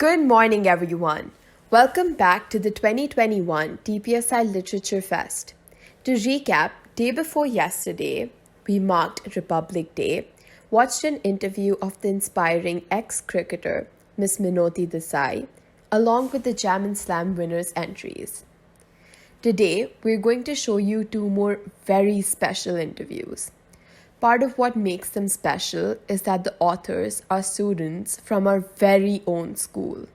Good morning, everyone. Welcome back to the 2021 DPSI Literature Fest. To recap, day before yesterday, we marked Republic Day, watched an interview of the inspiring ex-cricketer Miss Minoti Desai, along with the Jam and Slam winners' entries. Today, we're going to show you two more very special interviews. Part of what makes them special is that the authors are students from our very own school.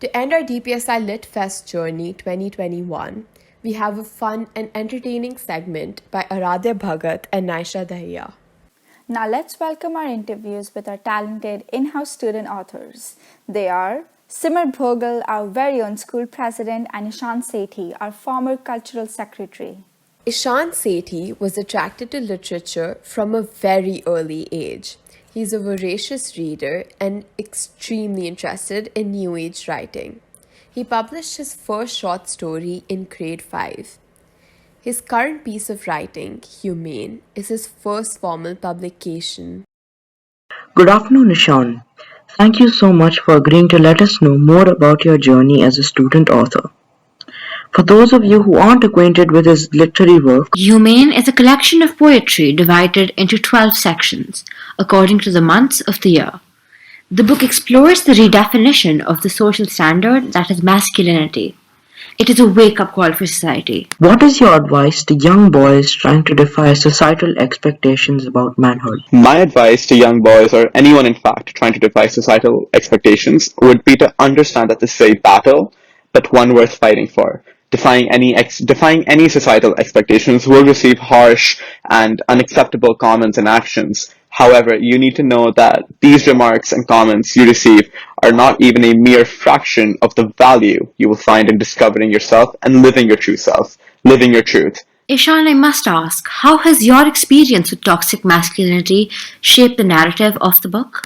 To end our DPSI Lit Fest Journey 2021, we have a fun and entertaining segment by Aradhya Bhagat and Naisha Dahiya. Now let's welcome our interviews with our talented in-house student authors. They are Simer Vogel, our very own school president, and Ishan Seti, our former cultural secretary. Ishan Seti was attracted to literature from a very early age. He's a voracious reader and extremely interested in New Age writing. He published his first short story in grade 5. His current piece of writing, Humane, is his first formal publication. Good afternoon, Ishan. Thank you so much for agreeing to let us know more about your journey as a student author. For those of you who aren't acquainted with his literary work, Humane is a collection of poetry divided into 12 sections, according to the months of the year. The book explores the redefinition of the social standard that is masculinity. It is a wake-up call for society. what is your advice to young boys trying to defy societal expectations about manhood? My advice to young boys, or anyone in fact trying to defy societal expectations, would be to understand that this is a battle, but one worth fighting for. Defying any societal expectations will receive harsh and unacceptable comments and actions. However, you need to know that these remarks and comments you receive are not even a mere fraction of the value you will find in discovering yourself and living your true self, living your truth. Ishan, I must ask, how has your experience with toxic masculinity shaped the narrative of the book?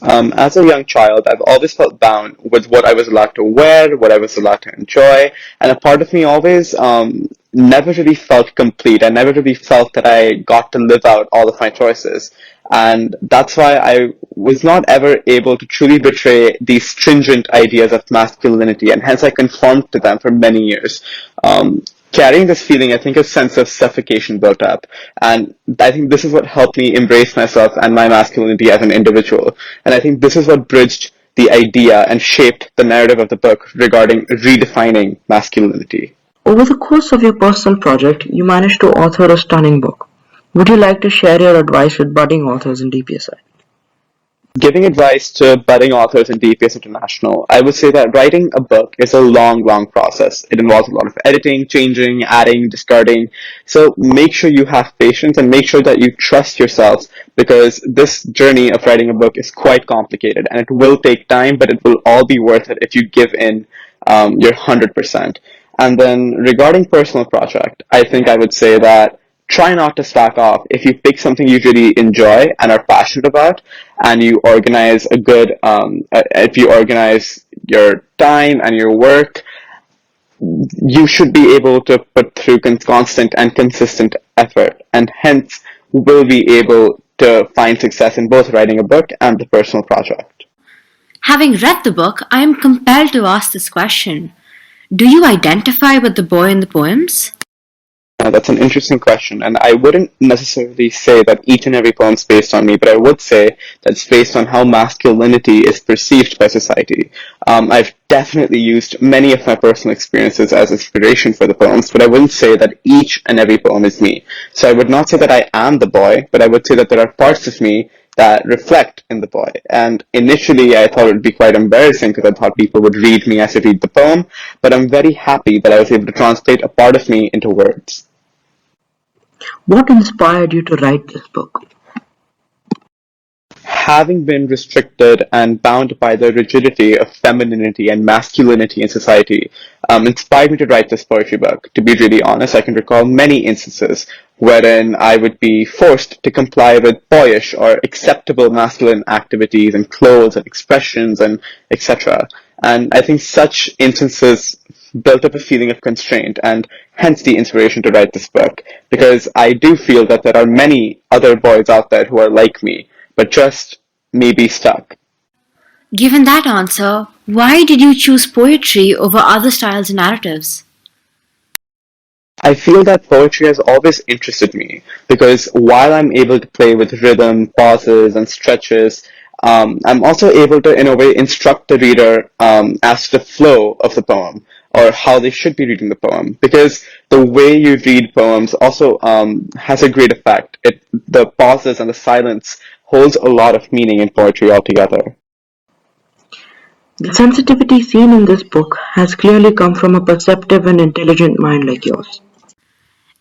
As a young child, I've always felt bound with what I was allowed to wear, what I was allowed to enjoy, and a part of me always never really felt complete. I never really felt that I got to live out all of my choices. And that's why I was not ever able to truly betray these stringent ideas of masculinity, and hence I conformed to them for many years. Carrying this feeling, I think a sense of suffocation built up. And I think this is what helped me embrace myself and my masculinity as an individual. And I think this is what bridged the idea and shaped the narrative of the book regarding redefining masculinity. Over the course of your personal project, you managed to author a stunning book. Would you like to share your advice with budding authors in DPSI? Giving advice to budding authors in DPS International, I would say that writing a book is a long, long process. It involves a lot of editing, changing, adding, discarding. So make sure you have patience and make sure that you trust yourselves, because this journey of writing a book is quite complicated and it will take time, but it will all be worth it if you give in your 100%. And then regarding personal project, I think I would say that try not to slack off. If you pick something you really enjoy and are passionate about, and you organize if you organize your time and your work, you should be able to put through constant and consistent effort, and hence will be able to find success in both writing a book and the personal project. Having read the book, I am compelled to ask this question. Do you identify with the boy in the poems? That's an interesting question, and I wouldn't necessarily say that each and every poem is based on me, but I would say that it's based on how masculinity is perceived by society. I've definitely used many of my personal experiences as inspiration for the poems, but I wouldn't say that each and every poem is me. So I would not say that I am the boy, but I would say that there are parts of me that reflect in the boy. And initially I thought it would be quite embarrassing because I thought people would read me as I read the poem, but I'm very happy that I was able to translate a part of me into words. What inspired you to write this book? Having been restricted and bound by the rigidity of femininity and masculinity in society, inspired me to write this poetry book. To be really honest, I can recall many instances wherein I would be forced to comply with boyish or acceptable masculine activities and clothes and expressions and etc. And I think such instances built up a feeling of constraint, and hence the inspiration to write this book, because I do feel that there are many other boys out there who are like me, but just maybe stuck. Given that answer, why did you choose poetry over other styles and narratives? I feel that poetry has always interested me because while I'm able to play with rhythm, pauses, and stretches, I'm also able to, in a way, instruct the reader as to the flow of the poem or how they should be reading the poem. Because the way you read poems also has a great effect. The pauses and the silence holds a lot of meaning in poetry altogether. The sensitivity seen in this book has clearly come from a perceptive and intelligent mind like yours.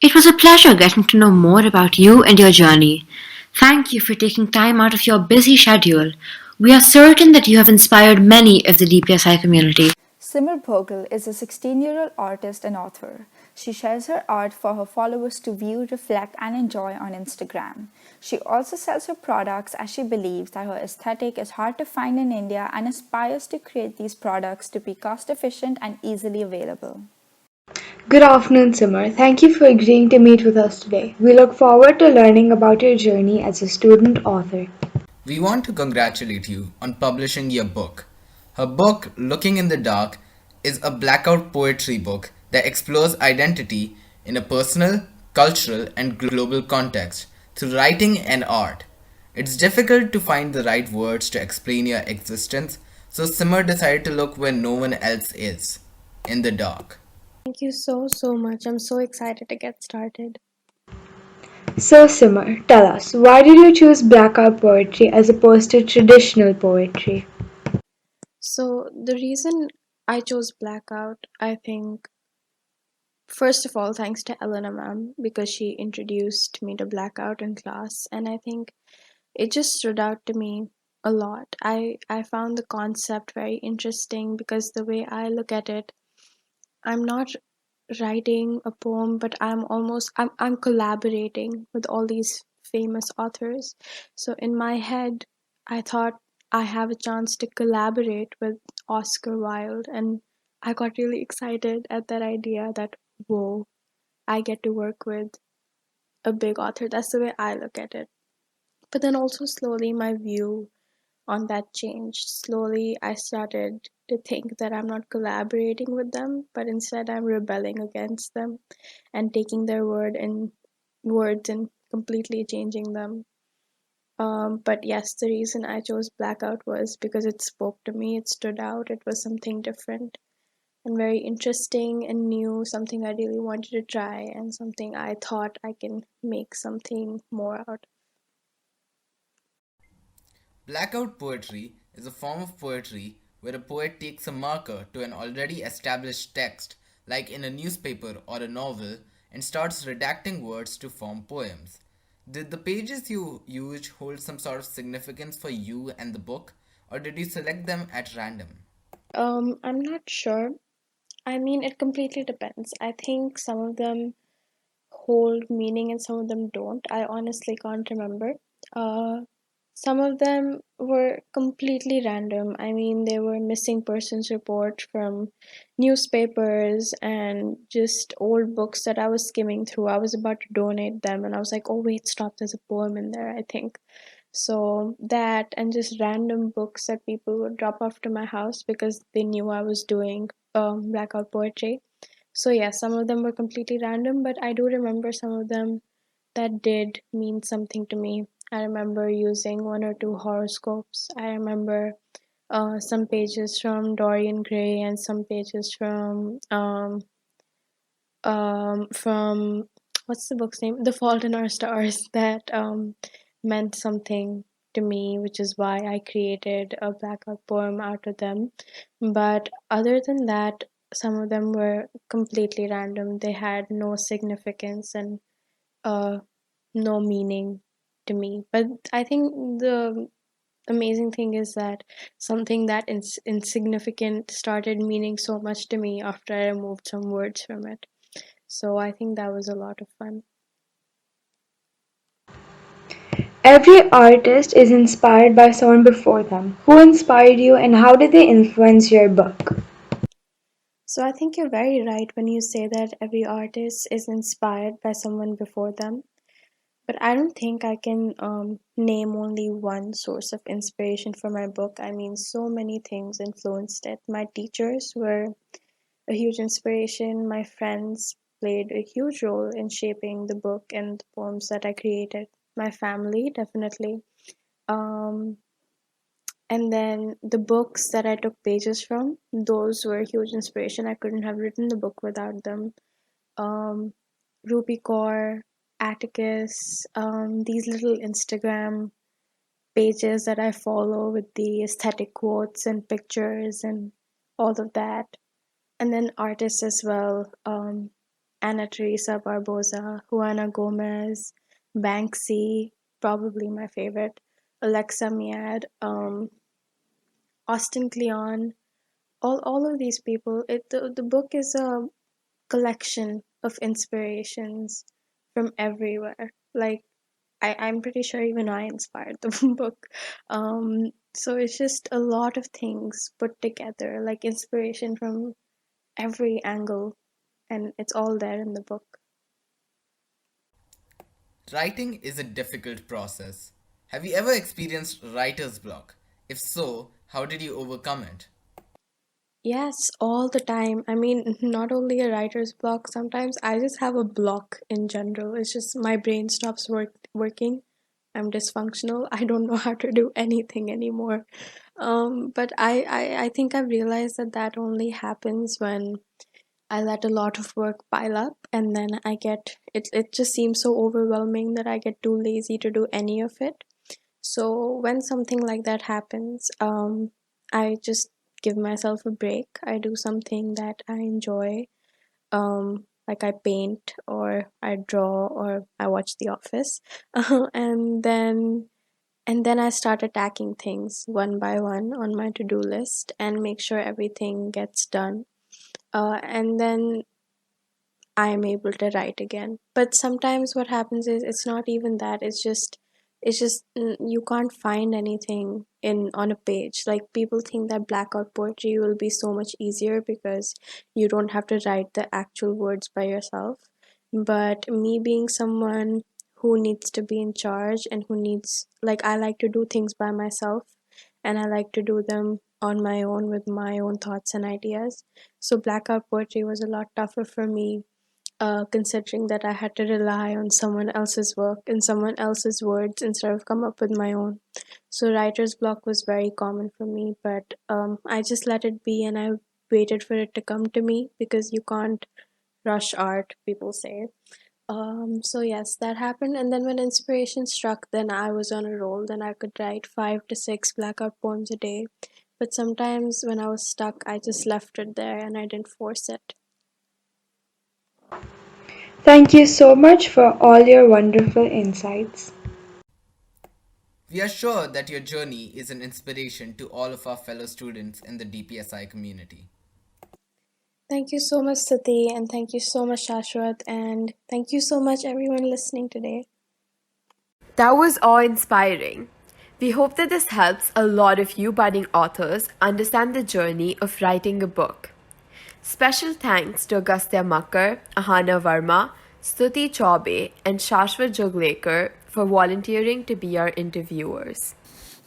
It was a pleasure getting to know more about you and your journey. Thank you for taking time out of your busy schedule. We are certain that you have inspired many of the DPSI community. Simer Vogel is a 16-year-old artist and author. She shares her art for her followers to view, reflect, and enjoy on Instagram. She also sells her products as she believes that her aesthetic is hard to find in India and aspires to create these products to be cost efficient and easily available. Good afternoon, Simar. Thank you for agreeing to meet with us today. We look forward to learning about your journey as a student author. We want to congratulate you on publishing your book. Her book, Looking in the Dark, is a blackout poetry book that explores identity in a personal, cultural, and global context through writing and art. It's difficult to find the right words to explain your existence, so Simmer decided to look where no one else is, in the dark. Thank you so much. I'm so excited to get started. So, Simar, tell us, why did you choose blackout poetry as opposed to traditional poetry? So, the reason I chose Blackout, I think, first of all, thanks to Elena ma'am, because she introduced me to Blackout in class, and I think it just stood out to me a lot. I found the concept very interesting because the way I look at it, I'm not writing a poem, but I'm collaborating with all these famous authors. So in my head, I thought I have a chance to collaborate with Oscar Wilde, and I got really excited at that idea that whoa, I get to work with a big author. That's the way I look at it. But then also slowly my view on that changed. Slowly, I started to think that I'm not collaborating with them, but instead I'm rebelling against them and taking their words and completely changing them. But yes, the reason I chose Blackout was because it spoke to me, it stood out, it was something different and very interesting and new, something I really wanted to try, and something I thought I can make something more out. Blackout poetry is a form of poetry where a poet takes a marker to an already established text, like in a newspaper or a novel, and starts redacting words to form poems. Did the pages you used hold some sort of significance for you and the book, or did you select them at random? I'm not sure. I mean, it completely depends. I think some of them hold meaning and some of them don't. I honestly can't remember. Uh, some of them were completely random. I mean, they were missing persons report from newspapers and just old books that I was skimming through. I was about to donate them and I was like, oh, wait, stop, there's a poem in there, I think. So that and just random books that people would drop off to my house because they knew I was doing blackout poetry. So yeah, some of them were completely random, but I do remember some of them that did mean something to me. I remember using one or two horoscopes. I remember some pages from Dorian Gray and some pages from what's the book's name? The Fault in Our Stars that meant something to me, which is why I created a blackout poem out of them. But other than that, some of them were completely random. They had no significance and uh, no meaning to me. But I think the amazing thing is that something that insignificant started meaning so much to me after I removed some words from it. So I think that was a lot of fun. Every artist is inspired by someone before them. Who inspired you and how did they influence your book? So I think you're very right when you say that every artist is inspired by someone before them. But I don't think I can name only one source of inspiration for my book. I mean, so many things influenced it. My teachers were a huge inspiration. My friends played a huge role in shaping the book and the poems that I created. My family, definitely. Um, and then the books that I took pages from, those were a huge inspiration. I couldn't have written the book without them. Um, Ruby Core, Atticus, these little Instagram pages that I follow with the aesthetic quotes and pictures and all of that. And then artists as well, Anna Teresa Barbosa, Juana Gomez, Banksy, probably my favorite, Alexa Miad, Austin Kleon, all of these people. The book is a collection of inspirations from everywhere. Like I'm pretty sure even I inspired the book. So it's just a lot of things put together, like inspiration from every angle, and it's all there in the book. Writing is a difficult process. Have you ever experienced writer's block? If so, how did you overcome it? Yes, all the time. I mean, not only a writer's block, sometimes I just have a block in general. It's just my brain stops working. I'm dysfunctional. I don't know how to do anything anymore. But I think I've realized that that only happens when I let a lot of work pile up, and then it just seems so overwhelming that I get too lazy to do any of it. So when something like that happens, I just give myself a break. I do something that I enjoy, like I paint or I draw or I watch The Office, and then I start attacking things one by one on my to-do list and make sure everything gets done. And then I am able to write again. But sometimes what happens is it's not even that. It's just you can't find anything in on a page. Like people think that blackout poetry will be so much easier because you don't have to write the actual words by yourself. But me being someone who needs to be in charge and who needs, like, I like to do things by myself and I like to do them on my own with my own thoughts and ideas. So blackout poetry was a lot tougher for me, considering that I had to rely on someone else's work and someone else's words instead of come up with my own. So writer's block was very common for me, but I just let it be and I waited for it to come to me because you can't rush art, people say. So yes, that happened, and then when inspiration struck, then I was on a roll. Then I could write 5 to 6 blackout poems a day. But sometimes when I was stuck, I just left it there and I didn't force it. Thank you so much for all your wonderful insights. We are sure that your journey is an inspiration to all of our fellow students in the DPSI community. Thank you so much, Sati, and thank you so much, Shashwat, and thank you so much, everyone listening today. That was awe inspiring. We hope that this helps a lot of you budding authors understand the journey of writing a book. Special thanks to Agastya Makkar, Ahana Verma, Stuti Chaube, and Shashwat Joglekar for volunteering to be our interviewers.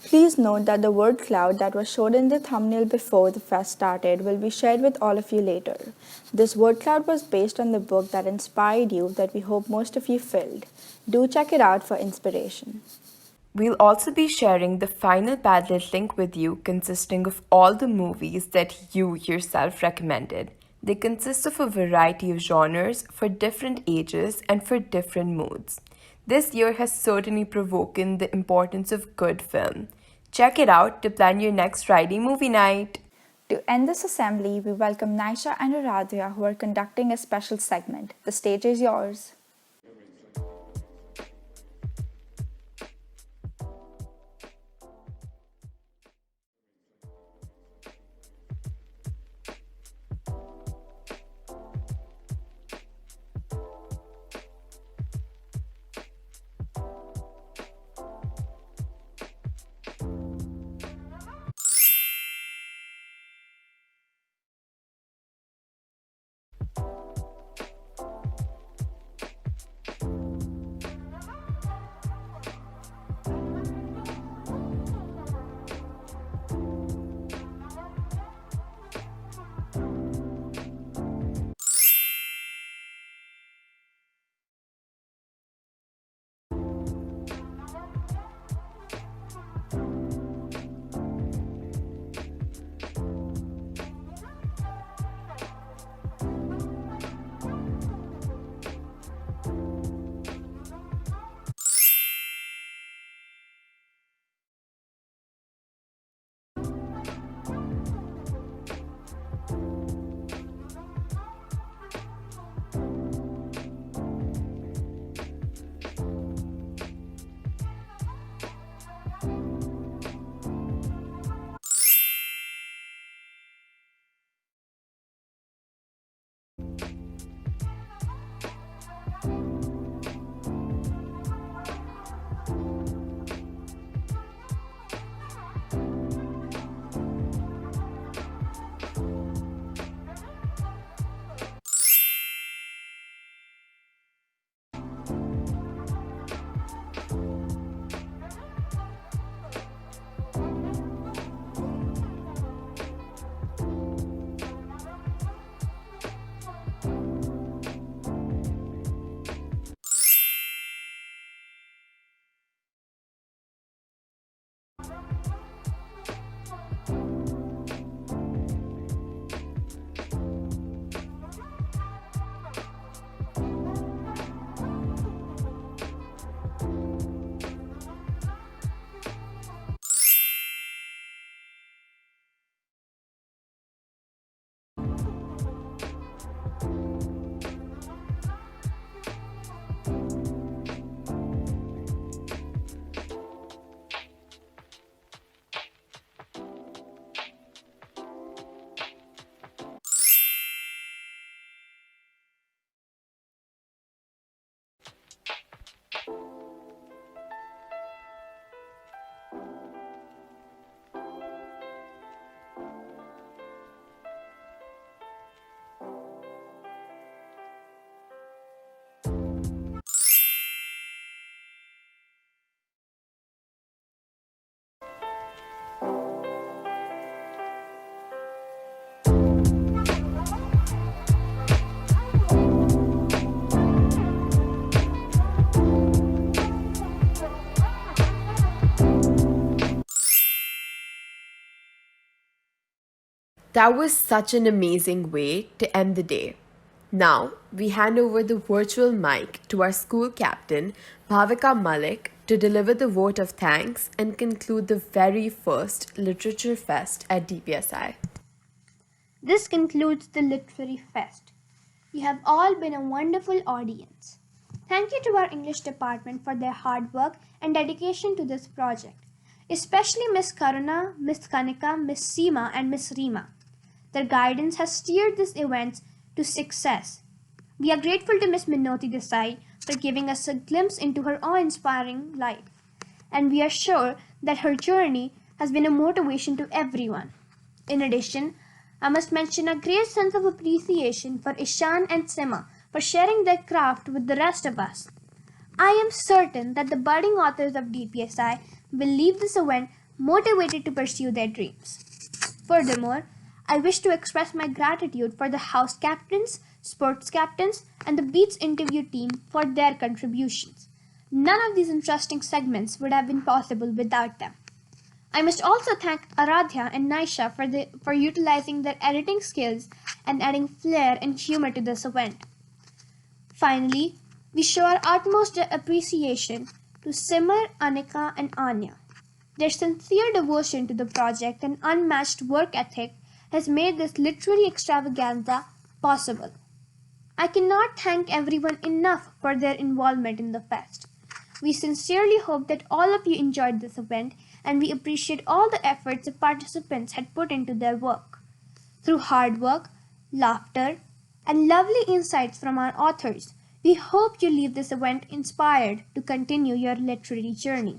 Please note that the word cloud that was shown in the thumbnail before the fest started will be shared with all of you later. This word cloud was based on the book that inspired you that we hope most of you filled. Do check it out for inspiration. We'll also be sharing the final Padlet link with you consisting of all the movies that you yourself recommended. They consist of a variety of genres for different ages and for different moods. This year has certainly provoked the importance of good film. Check it out to plan your next Friday movie night. To end this assembly, we welcome Naisha and Aradhya who are conducting a special segment. The stage is yours. That was such an amazing way to end the day. Now, we hand over the virtual mic to our school captain, Bhavika Malik, to deliver the vote of thanks and conclude the very first Literature Fest at DPSI. This concludes the Literary Fest. You have all been a wonderful audience. Thank you to our English department for their hard work and dedication to this project, especially Miss Karuna, Miss Kanika, Miss Seema, and Miss Reema. Their guidance has steered this event to success. We are grateful to Miss Minoti Desai for giving us a glimpse into her awe-inspiring life, and we are sure that her journey has been a motivation to everyone. In addition, I must mention a great sense of appreciation for Ishan and Sima for sharing their craft with the rest of us. I am certain that the budding authors of DPSI will leave this event motivated to pursue their dreams. Furthermore, I wish to express my gratitude for the house captains, sports captains, and the Beats interview team for their contributions. None of these interesting segments would have been possible without them. I must also thank Aradhya and Naisha for utilizing their editing skills and adding flair and humor to this event. Finally, we show our utmost appreciation to Simer, Anika, and Anya. Their sincere devotion to the project and unmatched work ethic has made this literary extravaganza possible. I cannot thank everyone enough for their involvement in the fest. We sincerely hope that all of you enjoyed this event, and we appreciate all the efforts the participants had put into their work. Through hard work, laughter, and lovely insights from our authors, we hope you leave this event inspired to continue your literary journey.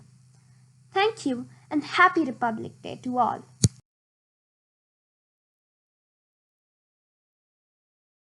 Thank you, and happy Republic Day to all.